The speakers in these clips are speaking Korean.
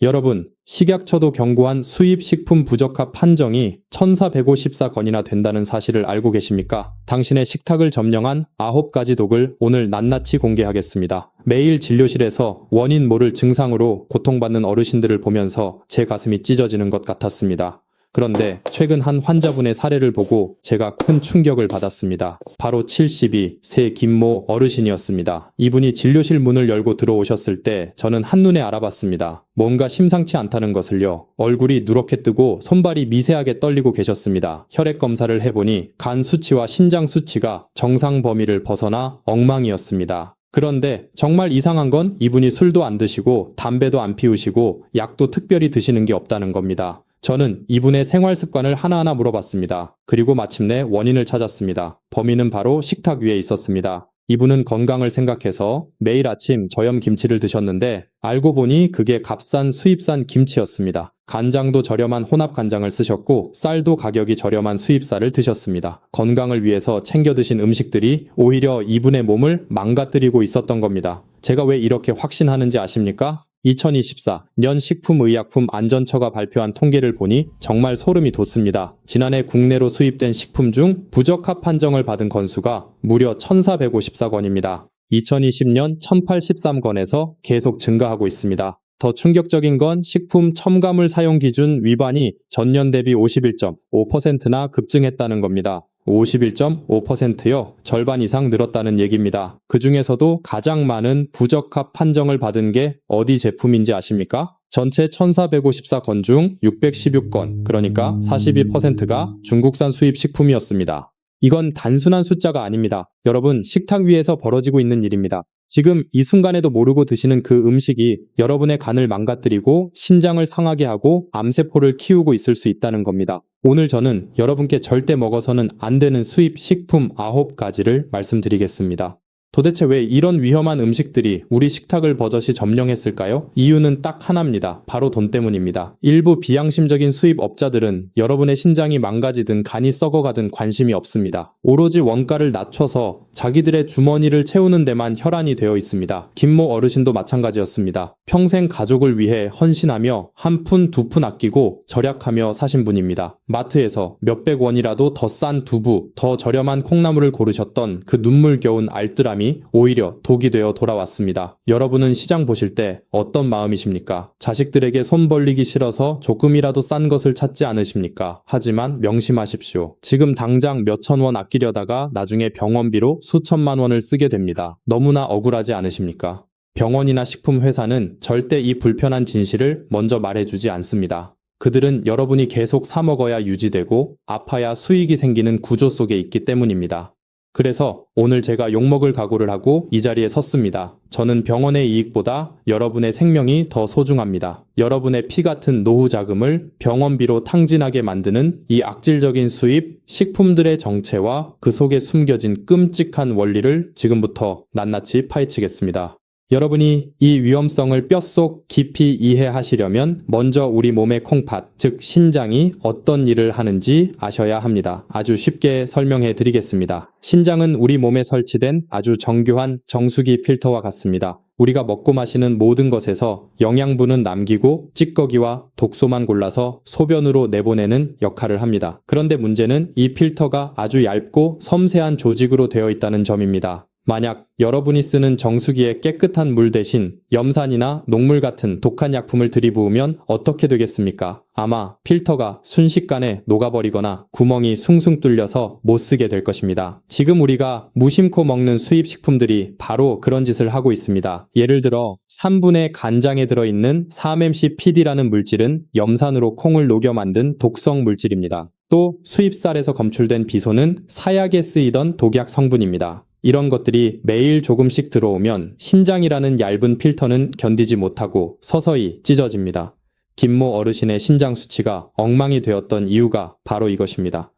여러분, 식약처도 경고한 수입식품 부적합 판정이 1,454건이나 된다는 사실을 알고 계십니까? 당신의 식탁을 점령한 9가지 독을 오늘 낱낱이 공개하겠습니다. 매일 진료실에서 원인 모를 증상으로 고통받는 어르신들을 보면서 제 가슴이 찢어지는 것 같았습니다. 그런데 최근 한 환자분의 사례를 보고 제가 큰 충격을 받았습니다. 바로 72, 세 김모 어르신이었습니다. 이분이 진료실 문을 열고 들어오셨을 때 저는 한눈에 알아봤습니다. 뭔가 심상치 않다는 것을요. 얼굴이 누렇게 뜨고 손발이 미세하게 떨리고 계셨습니다. 혈액 검사를 해보니 간 수치와 신장 수치가 정상 범위를 벗어나 엉망이었습니다. 그런데 정말 이상한 건 이분이 술도 안 드시고 담배도 안 피우시고 약도 특별히 드시는 게 없다는 겁니다. 저는 이분의 생활 습관을 하나하나 물어봤습니다. 그리고 마침내 원인을 찾았습니다. 범인은 바로 식탁 위에 있었습니다. 이분은 건강을 생각해서 매일 아침 저염 김치를 드셨는데 알고 보니 그게 값싼 수입산 김치였습니다. 간장도 저렴한 혼합 간장을 쓰셨고 쌀도 가격이 저렴한 수입쌀을 드셨습니다. 건강을 위해서 챙겨 드신 음식들이 오히려 이분의 몸을 망가뜨리고 있었던 겁니다. 제가 왜 이렇게 확신하는지 아십니까? 2024년 식품의약품안전처가 발표한 통계를 보니 정말 소름이 돋습니다. 지난해 국내로 수입된 식품 중 부적합 판정을 받은 건수가 무려 1,454건입니다. 2020년 1,083건에서 계속 증가하고 있습니다. 더 충격적인 건 식품 첨가물 사용 기준 위반이 전년 대비 51.5%나 급증했다는 겁니다. 51.5%요. 절반 이상 늘었다는 얘기입니다. 그 중에서도 가장 많은 부적합 판정을 받은 게 어디 제품인지 아십니까? 전체 1,454건 중 616건, 그러니까 42%가 중국산 수입 식품이었습니다. 이건 단순한 숫자가 아닙니다. 여러분, 식탁 위에서 벌어지고 있는 일입니다. 지금 이 순간에도 모르고 드시는 그 음식이 여러분의 간을 망가뜨리고 신장을 상하게 하고 암세포를 키우고 있을 수 있다는 겁니다. 오늘 저는 여러분께 절대 먹어서는 안 되는 수입 식품 9가지를 말씀드리겠습니다. 도대체 왜 이런 위험한 음식들이 우리 식탁을 버젓이 점령했을까요? 이유는 딱 하나입니다. 바로 돈 때문입니다. 일부 비양심적인 수입업자들은 여러분의 신장이 망가지든 간이 썩어가든 관심이 없습니다. 오로지 원가를 낮춰서 자기들의 주머니를 채우는 데만 혈안이 되어 있습니다. 김모 어르신도 마찬가지였습니다. 평생 가족을 위해 헌신하며 한 푼, 두 푼 아끼고 절약하며 사신 분입니다. 마트에서 몇백 원이라도 더 싼 두부, 더 저렴한 콩나물을 고르셨던 그 눈물겨운 알뜰함이 오히려 독이 되어 돌아왔습니다. 여러분은 시장 보실 때 어떤 마음이십니까? 자식들에게 손 벌리기 싫어서 조금이라도 싼 것을 찾지 않으십니까? 하지만 명심하십시오. 지금 당장 몇천 원 아끼려다가 나중에 병원비로 수천만 원을 쓰게 됩니다. 너무나 억울하지 않으십니까? 병원이나 식품회사는 절대 이 불편한 진실을 먼저 말해주지 않습니다. 그들은 여러분이 계속 사 먹어야 유지되고 아파야 수익이 생기는 구조 속에 있기 때문입니다. 그래서 오늘 제가 욕먹을 각오를 하고 이 자리에 섰습니다. 저는 병원의 이익보다 여러분의 생명이 더 소중합니다. 여러분의 피 같은 노후 자금을 병원비로 탕진하게 만드는 이 악질적인 수입, 식품들의 정체와 그 속에 숨겨진 끔찍한 원리를 지금부터 낱낱이 파헤치겠습니다. 여러분이 이 위험성을 뼛속 깊이 이해하시려면 먼저 우리 몸의 콩팥, 즉 신장이 어떤 일을 하는지 아셔야 합니다. 아주 쉽게 설명해 드리겠습니다. 신장은 우리 몸에 설치된 아주 정교한 정수기 필터와 같습니다. 우리가 먹고 마시는 모든 것에서 영양분은 남기고 찌꺼기와 독소만 골라서 소변으로 내보내는 역할을 합니다. 그런데 문제는 이 필터가 아주 얇고 섬세한 조직으로 되어 있다는 점입니다. 만약 여러분이 쓰는 정수기에 깨끗한 물 대신 염산이나 녹물 같은 독한 약품을 들이부으면 어떻게 되겠습니까? 아마 필터가 순식간에 녹아버리거나 구멍이 숭숭 뚫려서 못 쓰게 될 것입니다. 지금 우리가 무심코 먹는 수입 식품들이 바로 그런 짓을 하고 있습니다. 예를 들어 3분의 간장에 들어있는 3-MCPD라는 물질은 염산으로 콩을 녹여 만든 독성 물질입니다. 또 수입쌀에서 검출된 비소는 사약에 쓰이던 독약 성분입니다. 이런 것들이 매일 조금씩 들어오면 신장이라는 얇은 필터는 견디지 못하고 서서히 찢어집니다. 김모 어르신의 신장 수치가 엉망이 되었던 이유가 바로 이것입니다.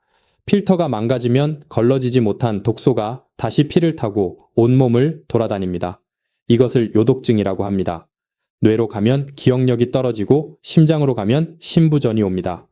필터가 망가지면 걸러지지 못한 독소가 다시 피를 타고 온몸을 돌아다닙니다. 이것을 요독증이라고 합니다. 뇌로 가면 기억력이 떨어지고 심장으로 가면 심부전이 옵니다.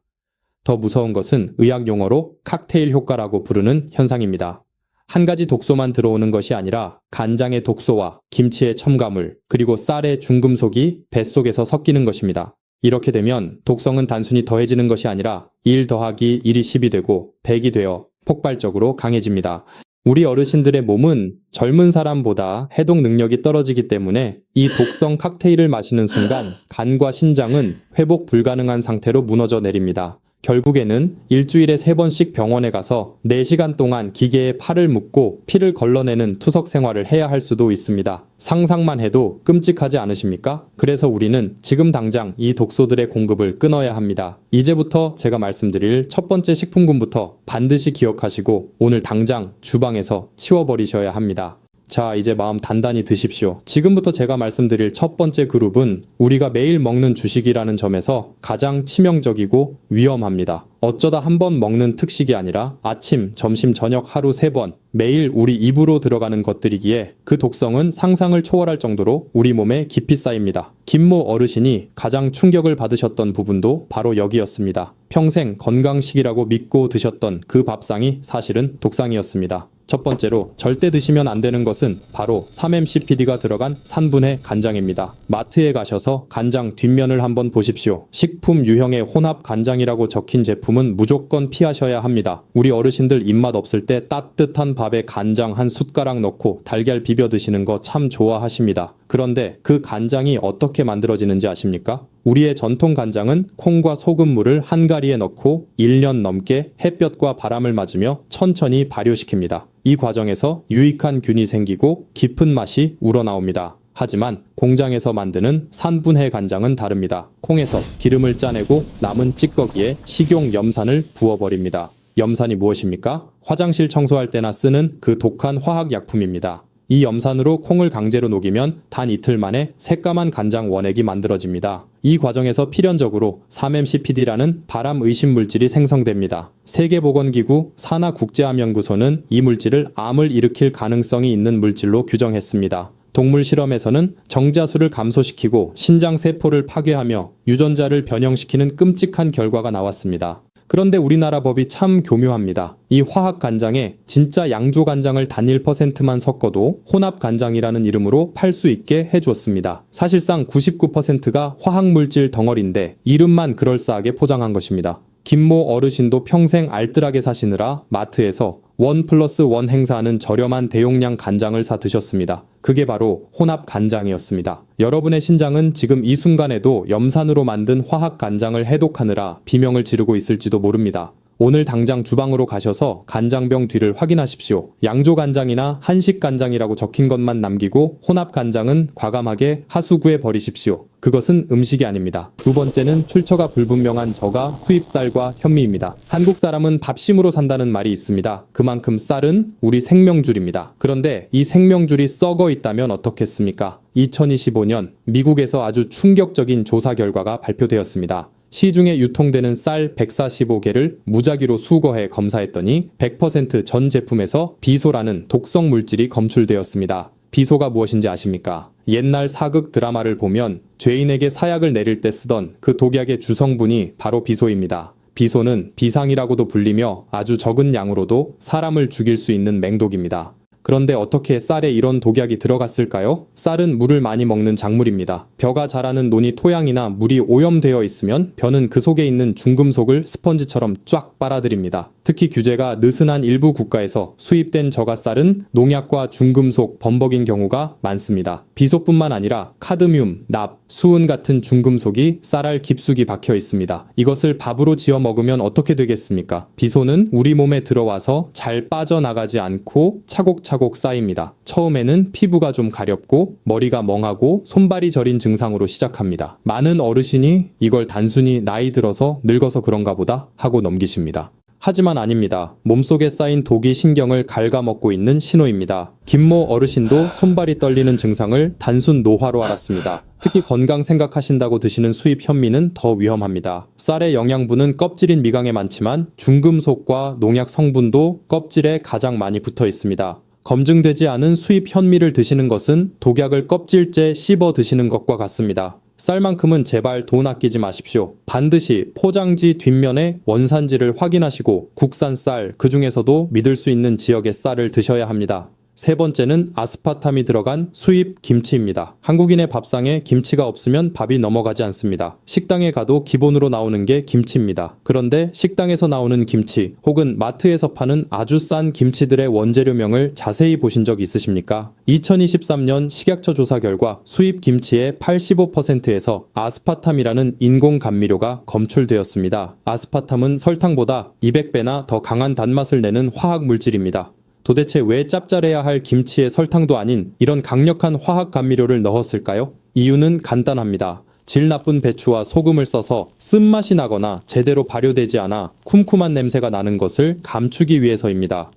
더 무서운 것은 의학 용어로 칵테일 효과라고 부르는 현상입니다. 한 가지 독소만 들어오는 것이 아니라 간장의 독소와 김치의 첨가물, 그리고 쌀의 중금속이 뱃속에서 섞이는 것입니다. 이렇게 되면 독성은 단순히 더해지는 것이 아니라 1 더하기 1이 10이 되고 100이 되어 폭발적으로 강해집니다. 우리 어르신들의 몸은 젊은 사람보다 해독 능력이 떨어지기 때문에 이 독성 칵테일을 마시는 순간 간과 신장은 회복 불가능한 상태로 무너져 내립니다. 결국에는 일주일에 3번씩 병원에 가서 4시간 동안 기계에 팔을 묶고 피를 걸러내는 투석 생활을 해야 할 수도 있습니다. 상상만 해도 끔찍하지 않으십니까? 그래서 우리는 지금 당장 이 독소들의 공급을 끊어야 합니다. 이제부터 제가 말씀드릴 첫 번째 식품군부터 반드시 기억하시고 오늘 당장 주방에서 치워버리셔야 합니다. 자, 이제 마음 단단히 드십시오. 지금부터 제가 말씀드릴 첫 번째 그룹은 우리가 매일 먹는 주식이라는 점에서 가장 치명적이고 위험합니다. 어쩌다 한 번 먹는 특식이 아니라 아침, 점심, 저녁 하루 3번 매일 우리 입으로 들어가는 것들이기에 그 독성은 상상을 초월할 정도로 우리 몸에 깊이 쌓입니다. 김모 어르신이 가장 충격을 받으셨던 부분도 바로 여기였습니다. 평생 건강식이라고 믿고 드셨던 그 밥상이 사실은 독상이었습니다. 첫 번째로 절대 드시면 안 되는 것은 바로 3-MCPD가 들어간 산분해 간장입니다. 마트에 가셔서 간장 뒷면을 한번 보십시오. 식품 유형의 혼합 간장이라고 적힌 제품은 무조건 피하셔야 합니다. 우리 어르신들 입맛 없을 때 따뜻한 밥에 간장 한 숟가락 넣고 달걀 비벼 드시는 거 참 좋아하십니다. 그런데 그 간장이 어떻게 만들어지는지 아십니까? 우리의 전통 간장은 콩과 소금물을 한 가리에 넣고 1년 넘게 햇볕과 바람을 맞으며 천천히 발효시킵니다. 이 과정에서 유익한 균이 생기고 깊은 맛이 우러나옵니다. 하지만 공장에서 만드는 산분해 간장은 다릅니다. 콩에서 기름을 짜내고 남은 찌꺼기에 식용 염산을 부어버립니다. 염산이 무엇입니까? 화장실 청소할 때나 쓰는 그 독한 화학약품입니다. 이 염산으로 콩을 강제로 녹이면 단 이틀 만에 새까만 간장 원액이 만들어집니다. 이 과정에서 필연적으로 3-MCPD라는 발암 의심 물질이 생성됩니다. 세계보건기구 산하국제암연구소는 이 물질을 암을 일으킬 가능성이 있는 물질로 규정했습니다. 동물 실험에서는 정자수를 감소시키고 신장세포를 파괴하며 유전자를 변형시키는 끔찍한 결과가 나왔습니다. 그런데 우리나라 법이 참 교묘합니다. 이 화학 간장에 진짜 양조 간장을 단 1%만 섞어도 혼합 간장이라는 이름으로 팔 수 있게 해주었습니다. 사실상 99%가 화학물질 덩어리인데 이름만 그럴싸하게 포장한 것입니다. 김모 어르신도 평생 알뜰하게 사시느라 마트에서 1+1 행사하는 저렴한 대용량 간장을 사 드셨습니다. 그게 바로 혼합 간장이었습니다. 여러분의 신장은 지금 이 순간에도 염산으로 만든 화학 간장을 해독하느라 비명을 지르고 있을지도 모릅니다. 오늘 당장 주방으로 가셔서 간장병 뒤를 확인하십시오. 양조 간장이나 한식 간장이라고 적힌 것만 남기고 혼합 간장은 과감하게 하수구에 버리십시오. 그것은 음식이 아닙니다. 두 번째는 출처가 불분명한 저가 수입쌀과 현미입니다. 한국 사람은 밥심으로 산다는 말이 있습니다. 그만큼 쌀은 우리 생명줄입니다. 그런데 이 생명줄이 썩어 있다면 어떻겠습니까? 2025년 미국에서 아주 충격적인 조사 결과가 발표되었습니다. 시중에 유통되는 쌀 145개를 무작위로 수거해 검사했더니 100% 전 제품에서 비소라는 독성 물질이 검출되었습니다. 비소가 무엇인지 아십니까? 옛날 사극 드라마를 보면 죄인에게 사약을 내릴 때 쓰던 그 독약의 주성분이 바로 비소입니다. 비소는 비상이라고도 불리며 아주 적은 양으로도 사람을 죽일 수 있는 맹독입니다. 그런데 어떻게 쌀에 이런 독약이 들어갔을까요? 쌀은 물을 많이 먹는 작물입니다. 벼가 자라는 논이 토양이나 물이 오염되어 있으면 벼는 그 속에 있는 중금속을 스펀지처럼 쫙 빨아들입니다. 특히 규제가 느슨한 일부 국가에서 수입된 저가쌀은 농약과 중금속, 범벅인 경우가 많습니다. 비소뿐만 아니라 카드뮴, 납, 수은 같은 중금속이 쌀알 깊숙이 박혀 있습니다. 이것을 밥으로 지어 먹으면 어떻게 되겠습니까? 비소는 우리 몸에 들어와서 잘 빠져나가지 않고 차곡차곡 쌓입니다. 처음에는 피부가 좀 가렵고 머리가 멍하고 손발이 저린 증상으로 시작합니다. 많은 어르신이 이걸 단순히 나이 들어서 늙어서 그런가 보다 하고 넘기십니다. 하지만 아닙니다. 몸속에 쌓인 독이 신경을 갉아먹고 있는 신호입니다. 김모 어르신도 손발이 떨리는 증상을 단순 노화로 알았습니다. 특히 건강 생각하신다고 드시는 수입 현미는 더 위험합니다. 쌀의 영양분은 껍질인 미강에 많지만 중금속과 농약 성분도 껍질에 가장 많이 붙어 있습니다. 검증되지 않은 수입 현미를 드시는 것은 독약을 껍질째 씹어 드시는 것과 같습니다. 쌀만큼은 제발 돈 아끼지 마십시오. 반드시 포장지 뒷면에 원산지를 확인하시고 국산 쌀, 그 중에서도 믿을 수 있는 지역의 쌀을 드셔야 합니다. 세 번째는 아스파탐이 들어간 수입 김치입니다. 한국인의 밥상에 김치가 없으면 밥이 넘어가지 않습니다. 식당에 가도 기본으로 나오는 게 김치입니다. 그런데 식당에서 나오는 김치 혹은 마트에서 파는 아주 싼 김치들의 원재료명을 자세히 보신 적 있으십니까? 2023년 식약처 조사 결과 수입 김치의 85%에서 아스파탐이라는 인공 감미료가 검출되었습니다. 아스파탐은 설탕보다 200배나 더 강한 단맛을 내는 화학 물질입니다. 도대체 왜 짭짤해야 할 김치에 설탕도 아닌 이런 강력한 화학 감미료를 넣었을까요? 이유는 간단합니다. 질 나쁜 배추와 소금을 써서 쓴맛이 나거나 제대로 발효되지 않아 쿰쿰한 냄새가 나는 것을 감추기 위해서입니다.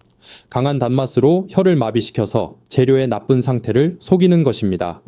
강한 단맛으로 혀를 마비시켜서 재료의 나쁜 상태를 속이는 것입니다.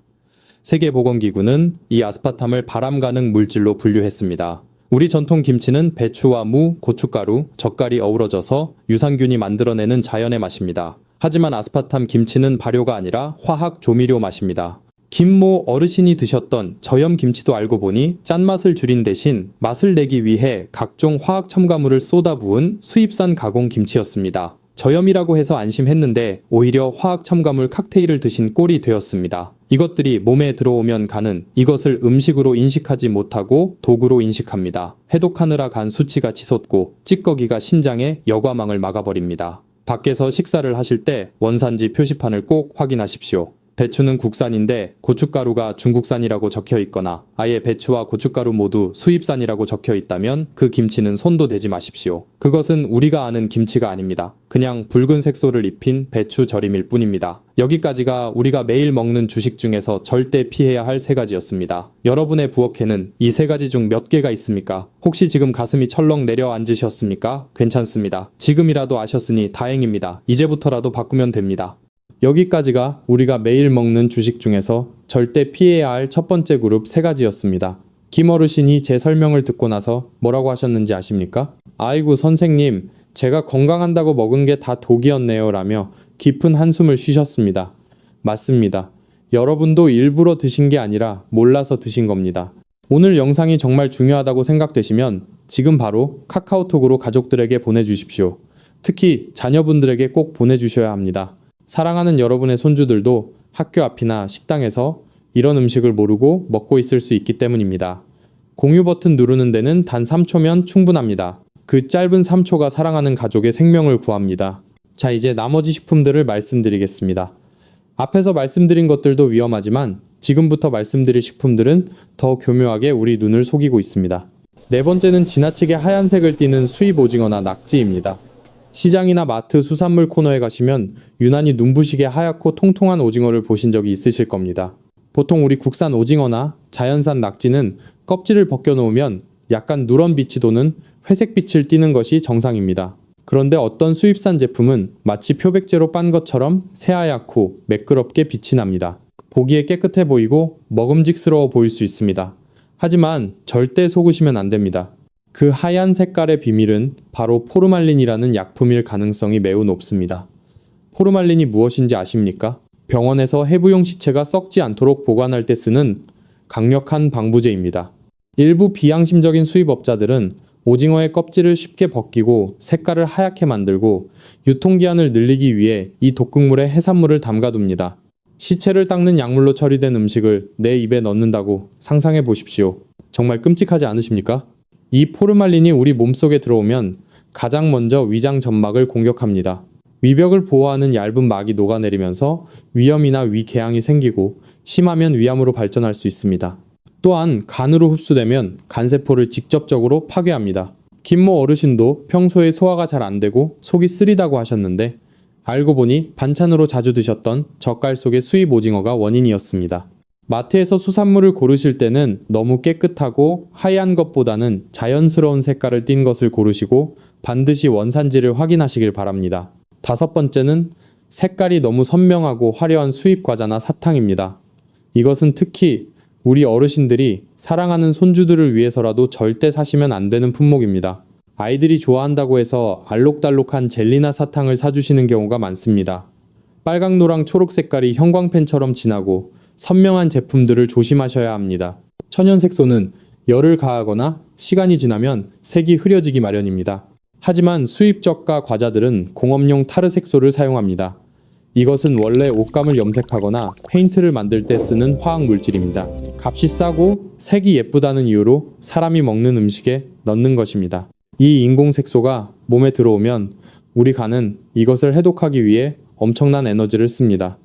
세계보건기구는 이 아스파탐을 발암 가능 물질로 분류했습니다. 우리 전통 김치는 배추와 무, 고춧가루, 젓갈이 어우러져서 유산균이 만들어내는 자연의 맛입니다. 하지만 아스파탐 김치는 발효가 아니라 화학 조미료 맛입니다. 김모 어르신이 드셨던 저염 김치도 알고 보니 짠맛을 줄인 대신 맛을 내기 위해 각종 화학 첨가물을 쏟아부은 수입산 가공 김치였습니다. 저염이라고 해서 안심했는데 오히려 화학 첨가물 칵테일을 드신 꼴이 되었습니다. 이것들이 몸에 들어오면 간은 이것을 음식으로 인식하지 못하고 도구로 인식합니다. 해독하느라 간 수치가 치솟고 찌꺼기가 신장에 여과망을 막아버립니다. 밖에서 식사를 하실 때 원산지 표시판을 꼭 확인하십시오. 배추는 국산인데 고춧가루가 중국산이라고 적혀 있거나 아예 배추와 고춧가루 모두 수입산이라고 적혀 있다면 그 김치는 손도 대지 마십시오. 그것은 우리가 아는 김치가 아닙니다. 그냥 붉은 색소를 입힌 배추 절임일 뿐입니다. 여기까지가 우리가 매일 먹는 주식 중에서 절대 피해야 할 세 가지였습니다. 여러분의 부엌에는 이 세 가지 중 몇 개가 있습니까? 혹시 지금 가슴이 철렁 내려앉으셨습니까? 괜찮습니다. 지금이라도 아셨으니 다행입니다. 이제부터라도 바꾸면 됩니다. 여기까지가 우리가 매일 먹는 주식 중에서 절대 피해야 할 첫 번째 그룹 세 가지였습니다. 김 어르신이 제 설명을 듣고 나서 뭐라고 하셨는지 아십니까? 아이고 선생님, 제가 건강한다고 먹은 게 다 독이었네요 라며 깊은 한숨을 쉬셨습니다. 맞습니다. 여러분도 일부러 드신 게 아니라 몰라서 드신 겁니다. 오늘 영상이 정말 중요하다고 생각되시면 지금 바로 카카오톡으로 가족들에게 보내주십시오. 특히 자녀분들에게 꼭 보내주셔야 합니다. 사랑하는 여러분의 손주들도 학교 앞이나 식당에서 이런 음식을 모르고 먹고 있을 수 있기 때문입니다. 공유 버튼 누르는 데는 단 3초면 충분합니다. 그 짧은 3초가 사랑하는 가족의 생명을 구합니다. 자, 이제 나머지 식품들을 말씀드리겠습니다. 앞에서 말씀드린 것들도 위험하지만 지금부터 말씀드릴 식품들은 더 교묘하게 우리 눈을 속이고 있습니다. 네 번째는 지나치게 하얀색을 띠는 수입 오징어나 낙지입니다. 시장이나 마트 수산물 코너에 가시면 유난히 눈부시게 하얗고 통통한 오징어를 보신 적이 있으실 겁니다. 보통 우리 국산 오징어나 자연산 낙지는 껍질을 벗겨놓으면 약간 누런 빛이 도는 회색빛을 띠는 것이 정상입니다. 그런데 어떤 수입산 제품은 마치 표백제로 빤 것처럼 새하얗고 매끄럽게 빛이 납니다. 보기에 깨끗해 보이고 먹음직스러워 보일 수 있습니다. 하지만 절대 속으시면 안 됩니다. 그 하얀 색깔의 비밀은 바로 포르말린이라는 약품일 가능성이 매우 높습니다. 포르말린이 무엇인지 아십니까? 병원에서 해부용 시체가 썩지 않도록 보관할 때 쓰는 강력한 방부제입니다. 일부 비양심적인 수입업자들은 오징어의 껍질을 쉽게 벗기고 색깔을 하얗게 만들고 유통기한을 늘리기 위해 이 독극물에 해산물을 담가둡니다. 시체를 닦는 약물로 처리된 음식을 내 입에 넣는다고 상상해 보십시오. 정말 끔찍하지 않으십니까? 이 포르말린이 우리 몸속에 들어오면 가장 먼저 위장 점막을 공격합니다. 위벽을 보호하는 얇은 막이 녹아내리면서 위염이나 위궤양이 생기고 심하면 위암으로 발전할 수 있습니다. 또한 간으로 흡수되면 간세포를 직접적으로 파괴합니다. 김모 어르신도 평소에 소화가 잘 안 되고 속이 쓰리다고 하셨는데 알고 보니 반찬으로 자주 드셨던 젓갈 속의 수입 오징어가 원인이었습니다. 마트에서 수산물을 고르실 때는 너무 깨끗하고 하얀 것보다는 자연스러운 색깔을 띤 것을 고르시고 반드시 원산지를 확인하시길 바랍니다. 다섯 번째는 색깔이 너무 선명하고 화려한 수입 과자나 사탕입니다. 이것은 특히 우리 어르신들이 사랑하는 손주들을 위해서라도 절대 사시면 안 되는 품목입니다. 아이들이 좋아한다고 해서 알록달록한 젤리나 사탕을 사주시는 경우가 많습니다. 빨강, 노랑, 초록 색깔이 형광펜처럼 진하고 선명한 제품들을 조심하셔야 합니다. 천연 색소는 열을 가하거나 시간이 지나면 색이 흐려지기 마련입니다. 하지만 수입 저가 과자들은 공업용 타르 색소를 사용합니다. 이것은 원래 옷감을 염색하거나 페인트를 만들 때 쓰는 화학 물질입니다. 값이 싸고 색이 예쁘다는 이유로 사람이 먹는 음식에 넣는 것입니다. 이 인공 색소가 몸에 들어오면 우리 간은 이것을 해독하기 위해 엄청난 에너지를 씁니다.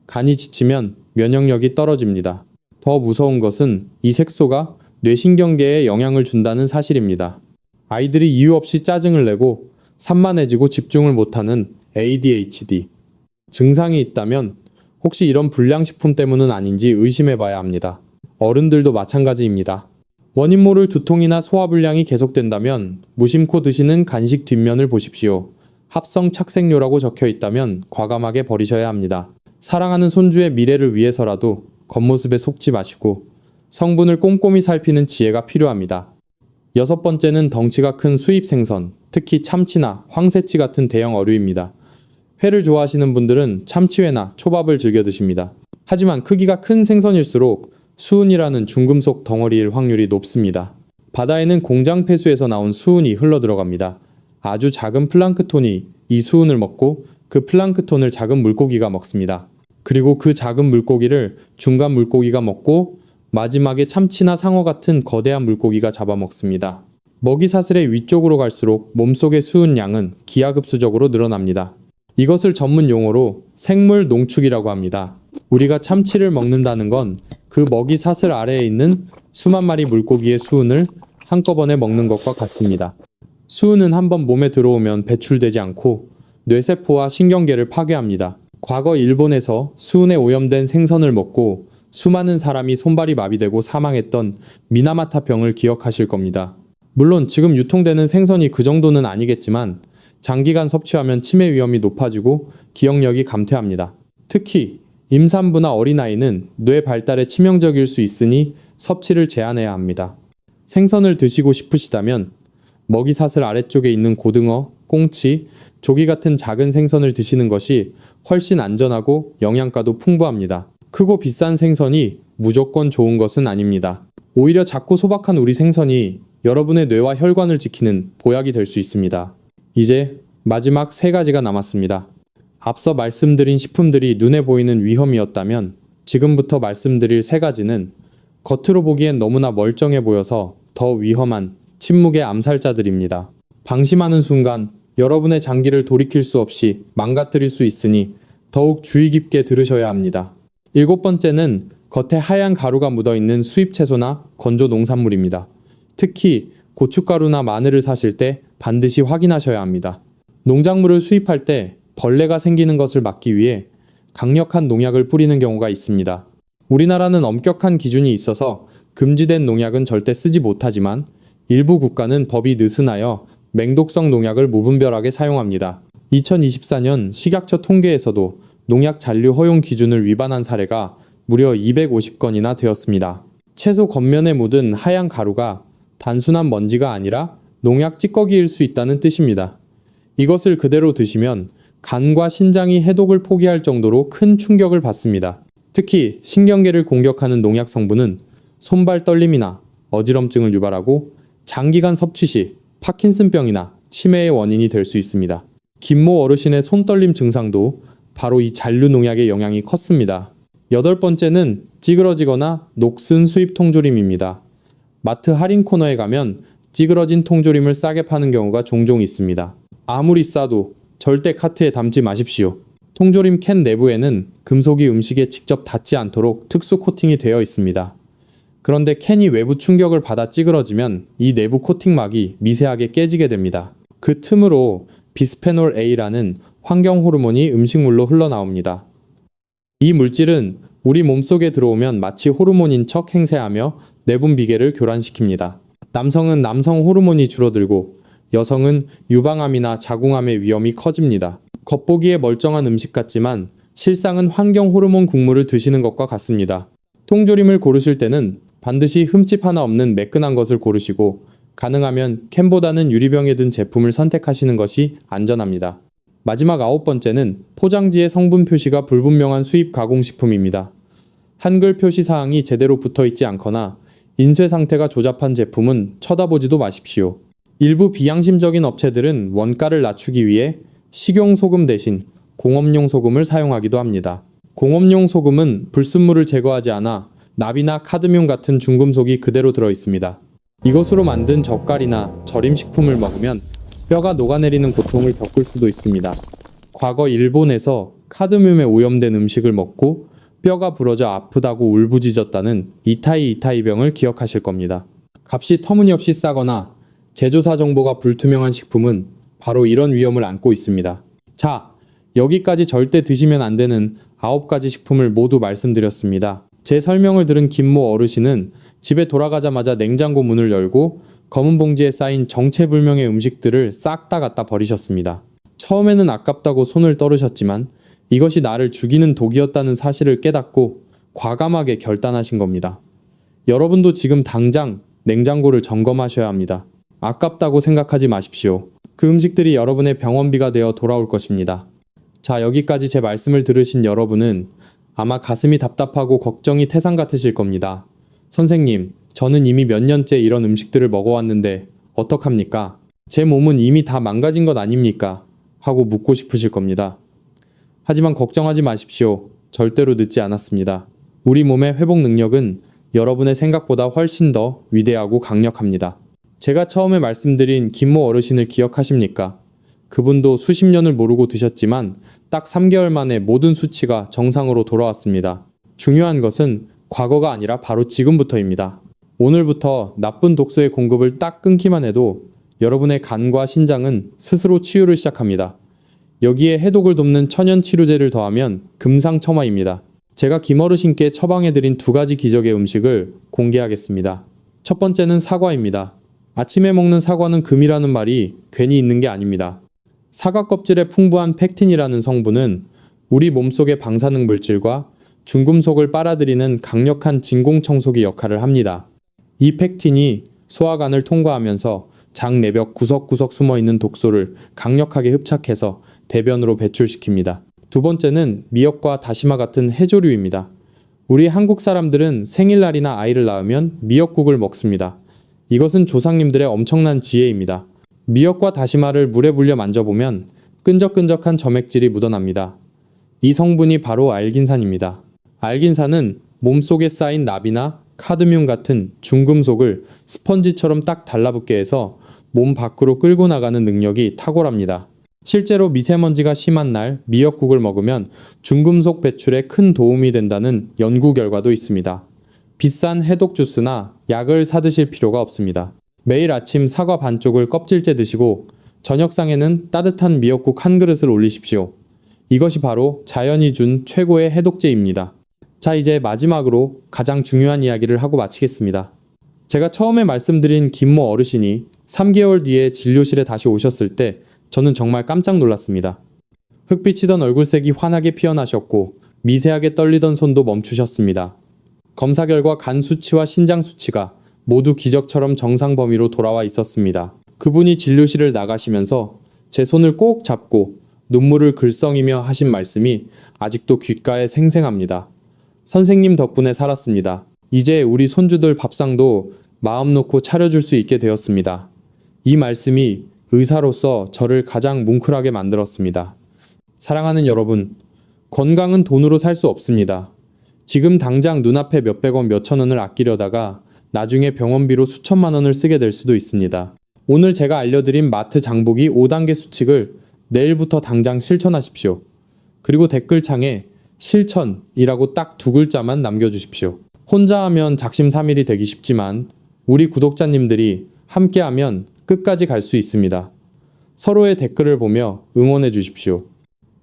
간이 지치면 면역력이 떨어집니다. 더 무서운 것은 이 색소가 뇌신경계에 영향을 준다는 사실입니다. 아이들이 이유 없이 짜증을 내고 산만해지고 집중을 못하는 ADHD 증상이 있다면 혹시 이런 불량식품 때문은 아닌지 의심해봐야 합니다. 어른들도 마찬가지입니다. 원인 모를 두통이나 소화불량이 계속된다면 무심코 드시는 간식 뒷면을 보십시오. 합성 착색료라고 적혀 있다면 과감하게 버리셔야 합니다. 사랑하는 손주의 미래를 위해서라도 겉모습에 속지 마시고 성분을 꼼꼼히 살피는 지혜가 필요합니다. 여섯 번째는 덩치가 큰 수입 생선, 특히 참치나 황새치 같은 대형 어류입니다. 회를 좋아하시는 분들은 참치회나 초밥을 즐겨 드십니다. 하지만 크기가 큰 생선일수록 수은이라는 중금속 덩어리일 확률이 높습니다. 바다에는 공장 폐수에서 나온 수은이 흘러 들어갑니다. 아주 작은 플랑크톤이 이 수은을 먹고 그 플랑크톤을 작은 물고기가 먹습니다. 그리고 그 작은 물고기를 중간 물고기가 먹고 마지막에 참치나 상어 같은 거대한 물고기가 잡아먹습니다. 먹이 사슬의 위쪽으로 갈수록 몸속의 수은 양은 기하급수적으로 늘어납니다. 이것을 전문 용어로 생물 농축이라고 합니다. 우리가 참치를 먹는다는 건 그 먹이 사슬 아래에 있는 수만 마리 물고기의 수은을 한꺼번에 먹는 것과 같습니다. 수은은 한번 몸에 들어오면 배출되지 않고 뇌세포와 신경계를 파괴합니다. 과거 일본에서 수은에 오염된 생선을 먹고 수많은 사람이 손발이 마비되고 사망했던 미나마타 병을 기억하실 겁니다. 물론 지금 유통되는 생선이 그 정도는 아니겠지만 장기간 섭취하면 치매 위험이 높아지고 기억력이 감퇴합니다. 특히 임산부나 어린아이는 뇌 발달에 치명적일 수 있으니 섭취를 제한해야 합니다. 생선을 드시고 싶으시다면 먹이 사슬 아래쪽에 있는 고등어, 꽁치, 조기 같은 작은 생선을 드시는 것이 훨씬 안전하고 영양가도 풍부합니다. 크고 비싼 생선이 무조건 좋은 것은 아닙니다. 오히려 작고 소박한 우리 생선이 여러분의 뇌와 혈관을 지키는 보약이 될 수 있습니다. 이제 마지막 세 가지가 남았습니다. 앞서 말씀드린 식품들이 눈에 보이는 위험이었다면 지금부터 말씀드릴 세 가지는 겉으로 보기엔 너무나 멀쩡해 보여서 더 위험한 침묵의 암살자들입니다. 방심하는 순간 여러분의 장기를 돌이킬 수 없이 망가뜨릴 수 있으니 더욱 주의 깊게 들으셔야 합니다. 일곱 번째는 겉에 하얀 가루가 묻어있는 수입 채소나 건조 농산물입니다. 특히 고춧가루나 마늘을 사실 때 반드시 확인하셔야 합니다. 농작물을 수입할 때 벌레가 생기는 것을 막기 위해 강력한 농약을 뿌리는 경우가 있습니다. 우리나라는 엄격한 기준이 있어서 금지된 농약은 절대 쓰지 못하지만 일부 국가는 법이 느슨하여 맹독성 농약을 무분별하게 사용합니다. 2024년 식약처 통계에서도 농약 잔류 허용 기준을 위반한 사례가 무려 250건이나 되었습니다. 채소 겉면에 묻은 하얀 가루가 단순한 먼지가 아니라 농약 찌꺼기일 수 있다는 뜻입니다. 이것을 그대로 드시면 간과 신장이 해독을 포기할 정도로 큰 충격을 받습니다. 특히 신경계를 공격하는 농약 성분은 손발 떨림이나 어지럼증을 유발하고 장기간 섭취 시 파킨슨병이나 치매의 원인이 될 수 있습니다. 김모 어르신의 손떨림 증상도 바로 이 잔류 농약의 영향이 컸습니다. 여덟 번째는 찌그러지거나 녹슨 수입 통조림입니다. 마트 할인 코너에 가면 찌그러진 통조림을 싸게 파는 경우가 종종 있습니다. 아무리 싸도 절대 카트에 담지 마십시오. 통조림 캔 내부에는 금속이 음식에 직접 닿지 않도록 특수 코팅이 되어 있습니다. 그런데 캔이 외부 충격을 받아 찌그러지면 이 내부 코팅막이 미세하게 깨지게 됩니다. 그 틈으로 비스페놀 A라는 환경 호르몬이 음식물로 흘러나옵니다. 이 물질은 우리 몸속에 들어오면 마치 호르몬인 척 행세하며 내분 비계를 교란시킵니다. 남성은 남성 호르몬이 줄어들고 여성은 유방암이나 자궁암의 위험이 커집니다. 겉보기에 멀쩡한 음식 같지만 실상은 환경 호르몬 국물을 드시는 것과 같습니다. 통조림을 고르실 때는 반드시 흠집 하나 없는 매끈한 것을 고르시고 가능하면 캔보다는 유리병에 든 제품을 선택하시는 것이 안전합니다. 마지막 아홉 번째는 포장지의 성분 표시가 불분명한 수입 가공식품입니다. 한글 표시 사항이 제대로 붙어 있지 않거나 인쇄 상태가 조잡한 제품은 쳐다보지도 마십시오. 일부 비양심적인 업체들은 원가를 낮추기 위해 식용소금 대신 공업용 소금을 사용하기도 합니다. 공업용 소금은 불순물을 제거하지 않아 납이나 카드뮴 같은 중금속이 그대로 들어 있습니다. 이것으로 만든 젓갈이나 절임식품을 먹으면 뼈가 녹아내리는 고통을 겪을 수도 있습니다. 과거 일본에서 카드뮴에 오염된 음식을 먹고 뼈가 부러져 아프다고 울부짖었다는 이타이병을 기억하실 겁니다. 값이 터무니없이 싸거나 제조사 정보가 불투명한 식품은 바로 이런 위험을 안고 있습니다. 자, 여기까지 절대 드시면 안 되는 9가지 식품을 모두 말씀드렸습니다. 제 설명을 들은 김모 어르신은 집에 돌아가자마자 냉장고 문을 열고 검은 봉지에 쌓인 정체불명의 음식들을 싹 다 갖다 버리셨습니다. 처음에는 아깝다고 손을 떨으셨지만 이것이 나를 죽이는 독이었다는 사실을 깨닫고 과감하게 결단하신 겁니다. 여러분도 지금 당장 냉장고를 점검하셔야 합니다. 아깝다고 생각하지 마십시오. 그 음식들이 여러분의 병원비가 되어 돌아올 것입니다. 자, 여기까지 제 말씀을 들으신 여러분은 아마 가슴이 답답하고 걱정이 태산 같으실 겁니다. 선생님, 저는 이미 몇 년째 이런 음식들을 먹어왔는데 어떡합니까? 제 몸은 이미 다 망가진 것 아닙니까? 하고 묻고 싶으실 겁니다. 하지만 걱정하지 마십시오. 절대로 늦지 않았습니다. 우리 몸의 회복 능력은 여러분의 생각보다 훨씬 더 위대하고 강력합니다. 제가 처음에 말씀드린 김모 어르신을 기억하십니까? 그분도 수십 년을 모르고 드셨지만 딱 3개월 만에 모든 수치가 정상으로 돌아왔습니다. 중요한 것은 과거가 아니라 바로 지금부터입니다. 오늘부터 나쁜 독소의 공급을 딱 끊기만 해도 여러분의 간과 신장은 스스로 치유를 시작합니다. 여기에 해독을 돕는 천연 치료제를 더하면 금상첨화입니다. 제가 김어르신께 처방해드린 2가지 기적의 음식을 공개하겠습니다. 첫 번째는 사과입니다. 아침에 먹는 사과는 금이라는 말이 괜히 있는 게 아닙니다. 사과 껍질에 풍부한 펙틴이라는 성분은 우리 몸속의 방사능 물질과 중금속을 빨아들이는 강력한 진공청소기 역할을 합니다. 이 펙틴이 소화관을 통과하면서 장 내벽 구석구석 숨어있는 독소를 강력하게 흡착해서 대변으로 배출시킵니다. 두 번째는 미역과 다시마 같은 해조류입니다. 우리 한국 사람들은 생일날이나 아이를 낳으면 미역국을 먹습니다. 이것은 조상님들의 엄청난 지혜입니다. 미역과 다시마를 물에 불려 만져보면 끈적끈적한 점액질이 묻어납니다. 이 성분이 바로 알긴산입니다. 알긴산은 몸속에 쌓인 납이나 카드뮴 같은 중금속을 스펀지처럼 딱 달라붙게 해서 몸 밖으로 끌고 나가는 능력이 탁월합니다. 실제로 미세먼지가 심한 날 미역국을 먹으면 중금속 배출에 큰 도움이 된다는 연구 결과도 있습니다. 비싼 해독 주스나 약을 사 드실 필요가 없습니다. 매일 아침 사과 반쪽을 껍질째 드시고 저녁상에는 따뜻한 미역국 한 그릇을 올리십시오. 이것이 바로 자연이 준 최고의 해독제입니다. 자, 이제 마지막으로 가장 중요한 이야기를 하고 마치겠습니다. 제가 처음에 말씀드린 김모 어르신이 3개월 뒤에 진료실에 다시 오셨을 때 저는 정말 깜짝 놀랐습니다. 흑빛이던 얼굴색이 환하게 피어나셨고 미세하게 떨리던 손도 멈추셨습니다. 검사 결과 간 수치와 신장 수치가 모두 기적처럼 정상 범위로 돌아와 있었습니다. 그분이 진료실을 나가시면서 제 손을 꼭 잡고 눈물을 글썽이며 하신 말씀이 아직도 귓가에 생생합니다. 선생님 덕분에 살았습니다. 이제 우리 손주들 밥상도 마음 놓고 차려줄 수 있게 되었습니다. 이 말씀이 의사로서 저를 가장 뭉클하게 만들었습니다. 사랑하는 여러분, 건강은 돈으로 살 수 없습니다. 지금 당장 눈앞에 몇백 원, 몇천 원을 아끼려다가 나중에 병원비로 수천만 원을 쓰게 될 수도 있습니다. 오늘 제가 알려드린 마트 장보기 5단계 수칙을 내일부터 당장 실천하십시오. 그리고 댓글창에 실천이라고 딱 2글자만 남겨주십시오. 혼자 하면 작심삼일이 되기 쉽지만 우리 구독자님들이 함께하면 끝까지 갈 수 있습니다. 서로의 댓글을 보며 응원해 주십시오.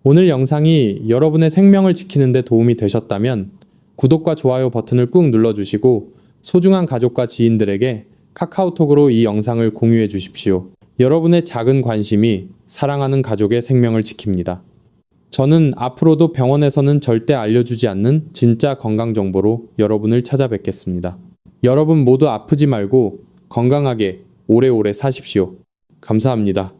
오늘 영상이 여러분의 생명을 지키는 데 도움이 되셨다면 구독과 좋아요 버튼을 꾹 눌러주시고 소중한 가족과 지인들에게 카카오톡으로 이 영상을 공유해 주십시오. 여러분의 작은 관심이 사랑하는 가족의 생명을 지킵니다. 저는 앞으로도 병원에서는 절대 알려주지 않는 진짜 건강 정보로 여러분을 찾아뵙겠습니다. 여러분 모두 아프지 말고 건강하게 오래오래 사십시오. 감사합니다.